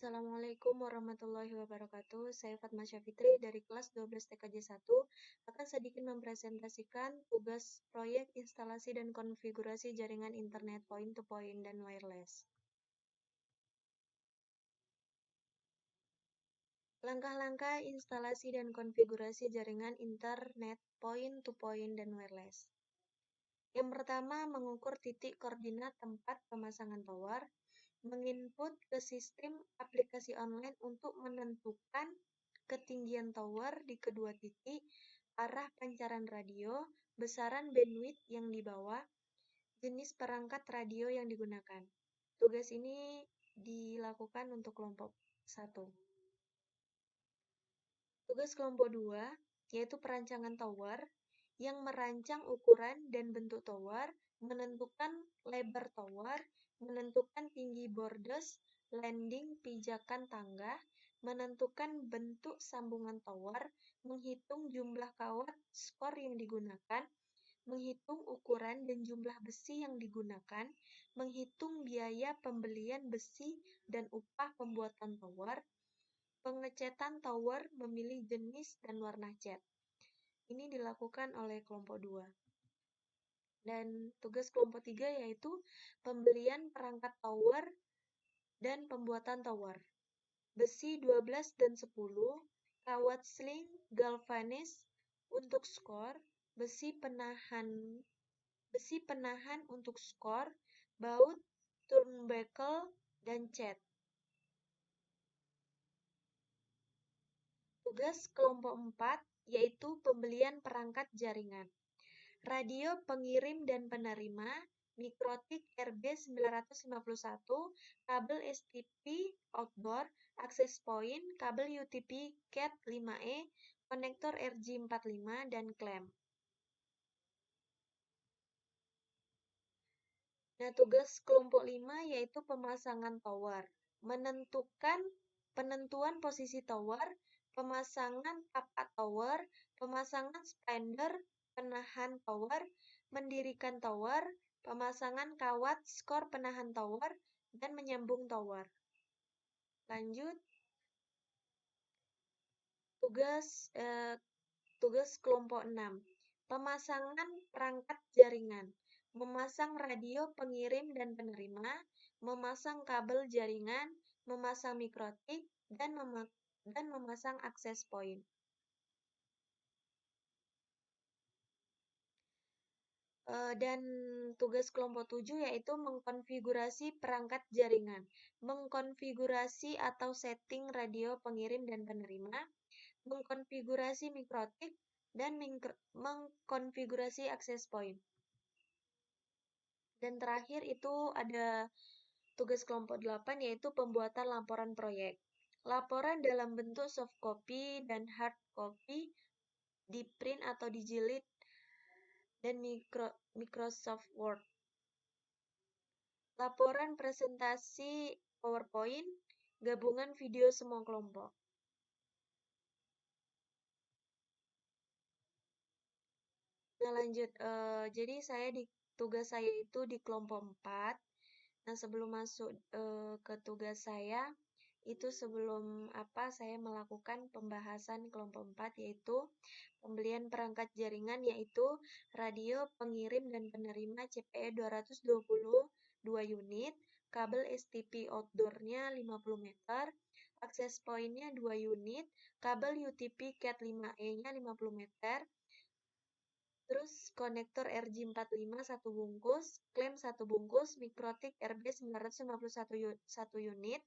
Assalamualaikum warahmatullahi wabarakatuh. Saya Fatma Syafitri dari kelas 12 TKJ 1 akan sedikit mempresentasikan tugas proyek instalasi dan konfigurasi jaringan internet point-to-point dan wireless. Langkah-langkah instalasi dan konfigurasi jaringan internet point-to-point dan wireless. Yang pertama, mengukur titik koordinat tempat pemasangan tower, menginput ke sistem aplikasi online untuk menentukan ketinggian tower di kedua titik, arah pancaran radio, besaran bandwidth yang dibawa, jenis perangkat radio yang digunakan. Tugas ini dilakukan untuk kelompok 1. Tugas kelompok 2, yaitu perancangan tower, yang merancang ukuran dan bentuk tower, menentukan lebar tower, menentukan tinggi bordes, landing, pijakan tangga, menentukan bentuk sambungan tower, menghitung jumlah kawat skor yang digunakan, menghitung ukuran dan jumlah besi yang digunakan, menghitung biaya pembelian besi dan upah pembuatan tower, pengecetan tower, memilih jenis dan warna cat. Ini dilakukan oleh kelompok 2. Dan tugas kelompok 3 yaitu pembelian perangkat tower dan pembuatan tower. Besi 12 dan 10, kawat sling galvanis untuk skor, besi penahan untuk skor, baut, turnbuckle, dan cat. Tugas kelompok 4 yaitu pembelian perangkat jaringan. Radio pengirim dan penerima, Mikrotik RB951, kabel STP outdoor, akses point, kabel UTP Cat 5E, konektor RJ45, dan klem. Nah, tugas kelompok 5 yaitu pemasangan tower. Penentuan posisi tower, pemasangan tapak tower, pemasangan spandrel penahan tower, mendirikan tower, pemasangan kawat skor penahan tower, dan menyambung tower. Lanjut. Tugas kelompok 6. Pemasangan perangkat jaringan. Memasang radio pengirim dan penerima, memasang kabel jaringan, memasang mikrotik, dan memasang akses point. Dan tugas kelompok 7 yaitu mengkonfigurasi perangkat jaringan, mengkonfigurasi atau setting radio pengirim dan penerima, mengkonfigurasi mikrotik, dan mengkonfigurasi akses point. Dan terakhir itu ada tugas kelompok 8 yaitu pembuatan laporan proyek. Laporan dalam bentuk soft copy dan hard copy, di print atau dijilid, dan Microsoft Word. Laporan presentasi PowerPoint, gabungan video semua kelompok. Nah, lanjut. Jadi tugas saya itu di kelompok 4. Nah, sebelum masuk ke tugas saya, itu sebelum saya melakukan pembahasan kelompok 4, yaitu pembelian perangkat jaringan, yaitu radio pengirim dan penerima CPE 222 unit, kabel STP outdoor-nya 50 meter, akses point-nya 2 unit, kabel UTP Cat 5E-nya 50 meter, terus konektor RJ45 1 bungkus, klem 1 bungkus, Mikrotik RB951 1 unit,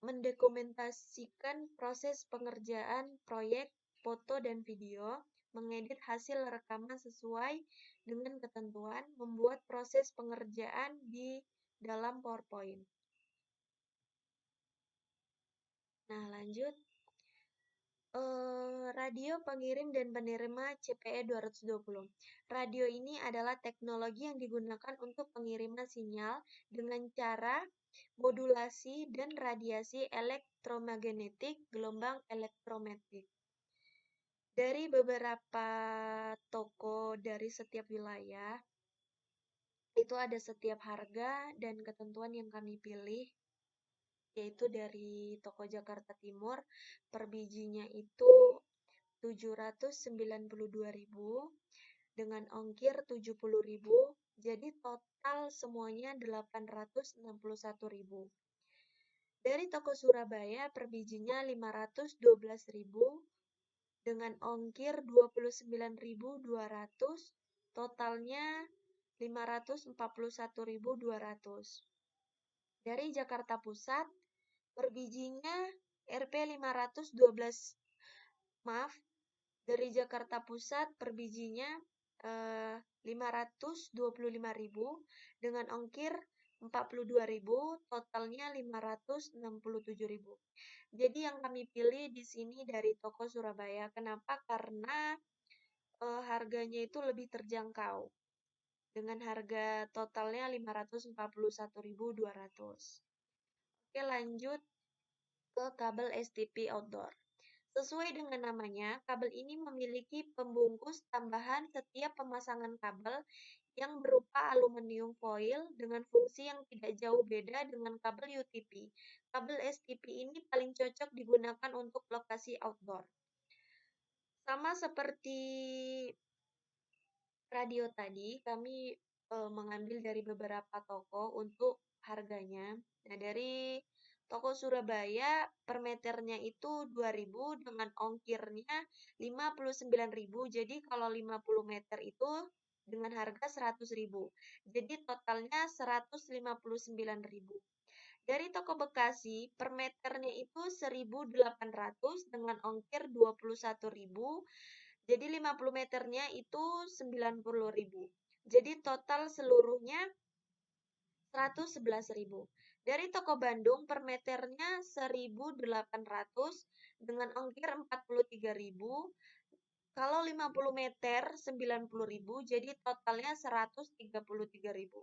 mendokumentasikan proses pengerjaan proyek, foto dan video, mengedit hasil rekaman sesuai dengan ketentuan, membuat proses pengerjaan di dalam PowerPoint. Nah, lanjut. Radio pengirim dan penerima CPE 220. Radio ini adalah teknologi yang digunakan untuk pengiriman sinyal dengan cara modulasi dan radiasi elektromagnetik gelombang elektromagnetik. Dari beberapa toko dari setiap wilayah, itu ada setiap harga dan ketentuan yang kami pilih. yaitu dari toko Jakarta Timur, per bijinya itu 792.000 dengan ongkir 70.000, jadi total semuanya 861.000. Dari toko Surabaya per bijinya 512.000 dengan ongkir 29.200, totalnya 541.200. Dari Jakarta Pusat per bijinya Rp 512, maaf, dari Jakarta Pusat per bijinya 525.000 dengan ongkir 42.000, totalnya 567.000. Jadi yang kami pilih di sini dari toko Surabaya. Kenapa? Karena harganya itu lebih terjangkau. Dengan harga totalnya 541.200. Oke, lanjut ke kabel STP outdoor. Sesuai dengan namanya, kabel ini memiliki pembungkus tambahan setiap pemasangan kabel yang berupa aluminium foil dengan fungsi yang tidak jauh beda dengan kabel UTP. Kabel STP ini paling cocok digunakan untuk lokasi outdoor. Sama seperti radio tadi, kami mengambil dari beberapa toko untuk harganya. Nah, dari toko Surabaya per meternya itu 2.000 dengan ongkirnya 59.000. Jadi kalau 50 meter itu dengan harga 100.000. Jadi totalnya 159.000. Dari toko Bekasi per meternya itu 1.800 dengan ongkir 21.000. Jadi 50 meternya itu 90.000. Jadi total seluruhnya 111.000. Dari toko Bandung per meternya 1.800 dengan ongkir 43.000. Kalau 50 meter 90.000, jadi totalnya 133.000.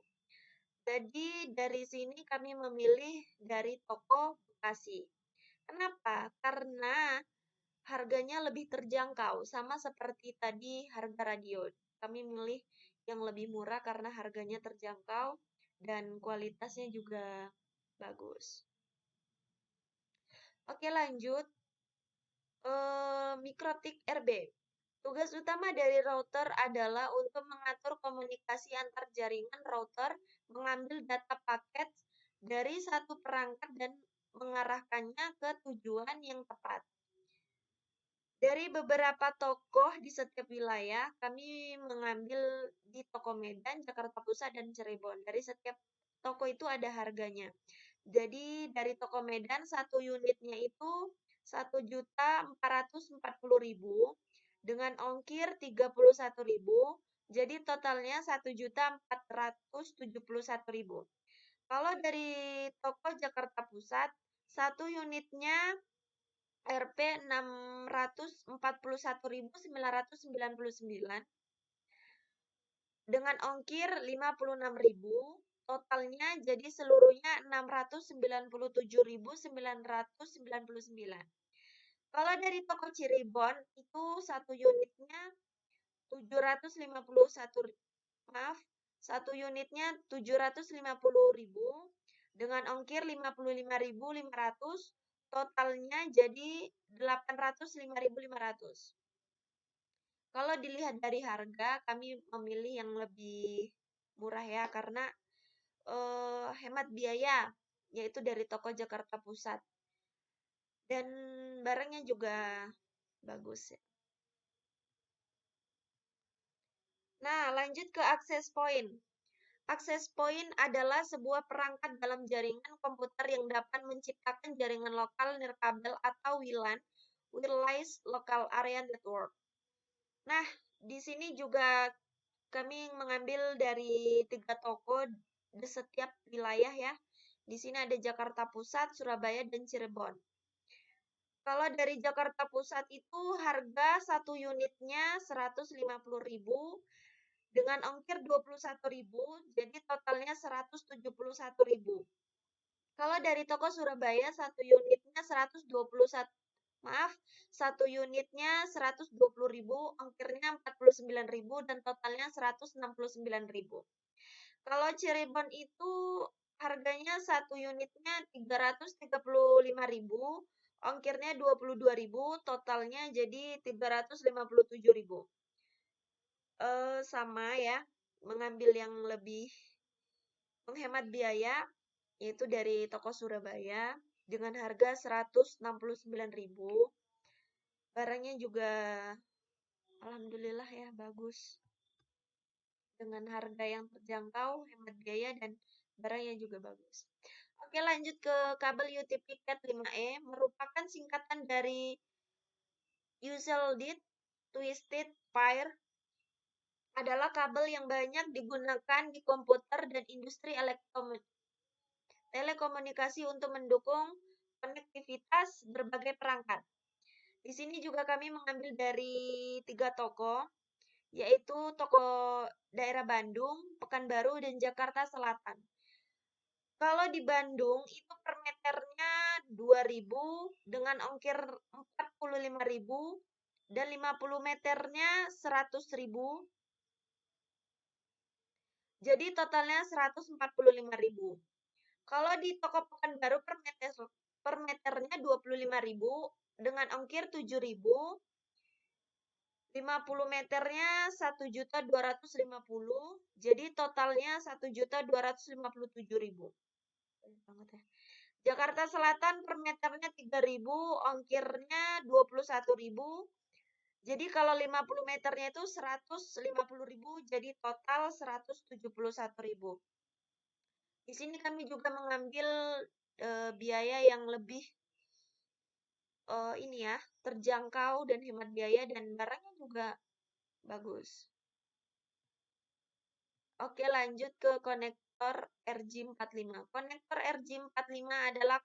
Jadi dari sini kami memilih dari toko Bekasi. Kenapa? Karena harganya lebih terjangkau, sama seperti tadi harga radio. Kami milih yang lebih murah karena harganya terjangkau dan kualitasnya juga bagus. Oke, lanjut. Mikrotik RB. Tugas utama dari router adalah untuk mengatur komunikasi antar jaringan router, mengambil data paket dari satu perangkat dan mengarahkannya ke tujuan yang tepat. Dari beberapa tokoh di setiap wilayah, kami mengambil di toko Medan, Jakarta Pusat, dan Cirebon. Dari setiap toko itu ada harganya. Jadi dari toko Medan, satu unitnya itu 1.440.000 dengan ongkir 31.000. Jadi totalnya 1.471.000. Kalau dari toko Jakarta Pusat, satu unitnya Rp 641.999 dengan ongkir 56.000, totalnya jadi seluruhnya 697.999. Kalau dari toko Cirebon itu satu unitnya 750.000 dengan ongkir 55.500, totalnya jadi 805.500. Kalau dilihat dari harga, kami memilih yang lebih murah ya, karena hemat biaya, yaitu dari toko Jakarta Pusat. Dan barangnya juga bagus ya. Nah, lanjut ke access point. Access point adalah sebuah perangkat dalam jaringan komputer yang dapat menciptakan jaringan lokal nirkabel atau WLAN, Wireless Local Area Network. Nah, di sini juga kami mengambil dari 3 toko di setiap wilayah ya. Di sini ada Jakarta Pusat, Surabaya, dan Cirebon. Kalau dari Jakarta Pusat itu harga satu unitnya 150.000 dengan ongkir 21.000, jadi totalnya 171.000. Kalau dari toko Surabaya satu unitnya 120.000, ongkirnya 49.000 dan totalnya 169.000. Kalau Cirebon itu Harganya satu unitnya 335.000, ongkirnya 22.000, totalnya jadi 357.000. Sama ya, mengambil yang lebih menghemat biaya, yaitu dari toko Surabaya, dengan harga 169.000. Barangnya juga alhamdulillah ya, bagus. Dengan harga yang terjangkau, hemat biaya, dan barangnya juga bagus. Oke, lanjut ke kabel UTP Cat 5E, merupakan singkatan dari Usually Twisted Pair, adalah kabel yang banyak digunakan di komputer dan industri telekomunikasi untuk mendukung konektivitas berbagai perangkat. Di sini juga kami mengambil dari 3 toko, yaitu toko daerah Bandung, Pekanbaru, dan Jakarta Selatan. Kalau di Bandung itu per meternya 2.000 dengan ongkir 45.000 dan 50 meternya 100.000. Jadi totalnya 145.000. Kalau di toko Pekanbaru per meternya 25.000 dengan ongkir 7.000. 50 meternya 1.250.000. Jadi totalnya 1.257.000. Banget ya. Jakarta Selatan per meternya 3.000, ongkirnya 21.000. Jadi kalau 50 meternya itu 150.000, jadi total 171.000. Di sini kami juga mengambil biaya yang lebih ini ya, terjangkau dan hemat biaya, dan barangnya juga bagus. Oke, lanjut ke konektor RJ45. Konektor RJ45 adalah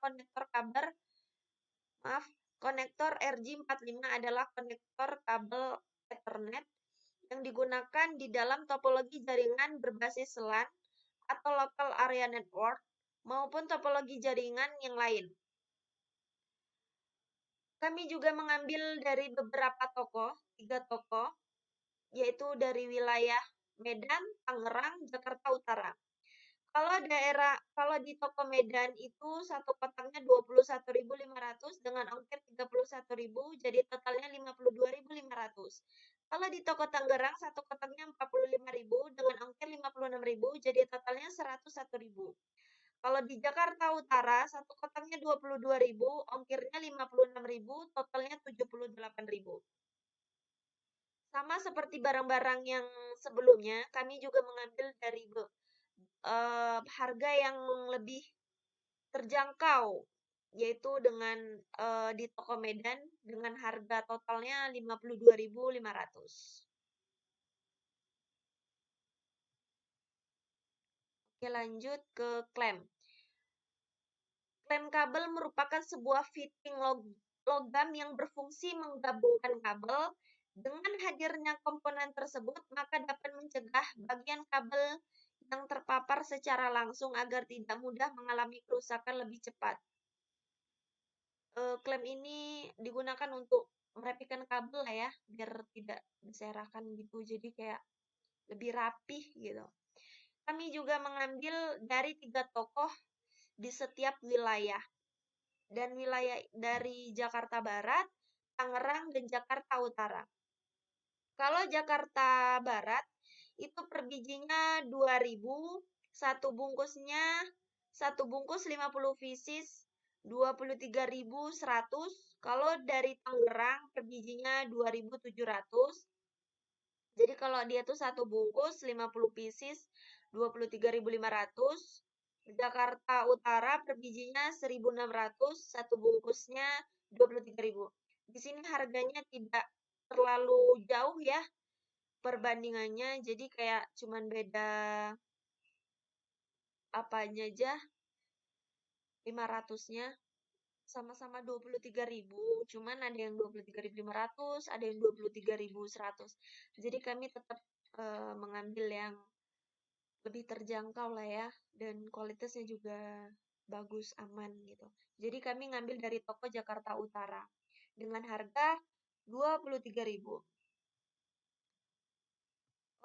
konektor RJ45 adalah konektor kabel Ethernet yang digunakan di dalam topologi jaringan berbasis LAN atau Local Area Network maupun topologi jaringan yang lain. Kami juga mengambil dari beberapa toko, 3 toko, yaitu dari wilayah Medan, Tangerang, Jakarta Utara. Kalau di toko Medan itu satu kotaknya 21.500 dengan ongkir 31.000, jadi totalnya 52.500. Kalau di toko Tangerang satu kotaknya 45.000 dengan ongkir 56.000, jadi totalnya 101.000. Kalau di Jakarta Utara satu kotaknya 22.000, ongkirnya 56.000, totalnya 78.000. Sama seperti barang-barang yang sebelumnya, kami juga mengambil dari harga yang lebih terjangkau, yaitu dengan di toko Medan dengan harga totalnya 52.500. Oke, lanjut ke klem. Klem kabel merupakan sebuah fitting logam yang berfungsi menggabungkan kabel. Dengan hadirnya komponen tersebut, maka dapat mencegah bagian kabel yang terpapar secara langsung agar tidak mudah mengalami kerusakan lebih cepat. Klem ini digunakan untuk merapikan kabel lah ya, biar tidak berserakan gitu, jadi kayak lebih rapih gitu. Kami juga mengambil dari 3 tokoh di setiap wilayah, dan wilayah dari Jakarta Barat, Tangerang, dan Jakarta Utara. Kalau Jakarta Barat itu per bijinya 2.000, satu bungkus 50 pieces 23.100. Kalau dari Tangerang per bijinya 2.700. Jadi kalau dia tuh satu bungkus 50 pieces 23.500. Jakarta Utara per bijinya 1.600, satu bungkusnya 23.000. Di sini harganya tidak terlalu jauh ya perbandingannya, jadi kayak cuman beda apanya aja, 500-nya sama-sama 23.000, cuman ada yang 23.500, ada yang 23.100. Jadi kami tetap mengambil yang lebih terjangkau lah ya, dan kualitasnya juga bagus, aman gitu. Jadi kami ngambil dari toko Jakarta Utara dengan harga 23.000.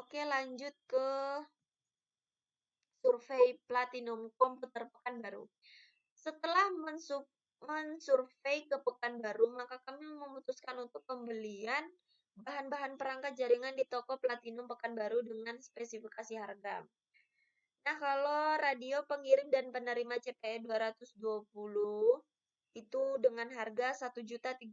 Oke, lanjut ke survei Platinum Komputer Pekanbaru. Setelah mensurvei ke Pekanbaru, maka kami memutuskan untuk pembelian bahan-bahan perangkat jaringan di toko Platinum Pekanbaru dengan spesifikasi harga. Nah, kalau radio pengirim dan penerima CPE 220 itu dengan harga 1.300.000,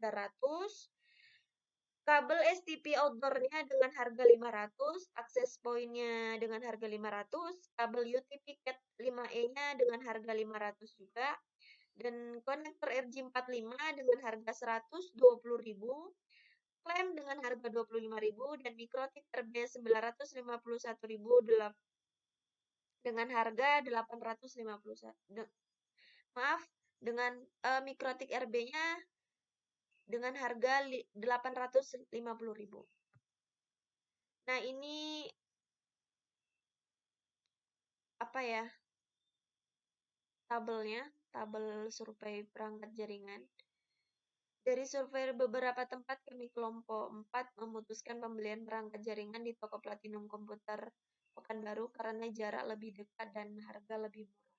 kabel STP outdoor-nya dengan harga 500, akses point-nya dengan harga 500, kabel UTP Cat 5E-nya dengan harga 500 juga, dan konektor RJ45 dengan harga 120.000, klem dengan harga 25.000, dan mikrotik RB 951.000 dengan harga 851. Maaf, dengan mikrotik RB-nya dengan harga 850.000. Nah, ini apa ya? Tabel survei perangkat jaringan. Dari survei beberapa tempat, kami kelompok 4 memutuskan pembelian perangkat jaringan di toko Platinum Komputer Pekanbaru karena jarak lebih dekat dan harga lebih murah.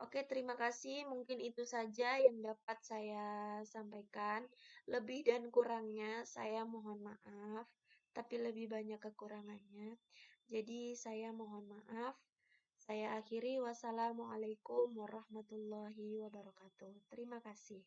Oke, terima kasih. Mungkin itu saja yang dapat saya sampaikan. Lebih dan kurangnya saya mohon maaf, tapi lebih banyak kekurangannya. Jadi saya mohon maaf. Saya akhiri. Wassalamualaikum warahmatullahi wabarakatuh. Terima kasih.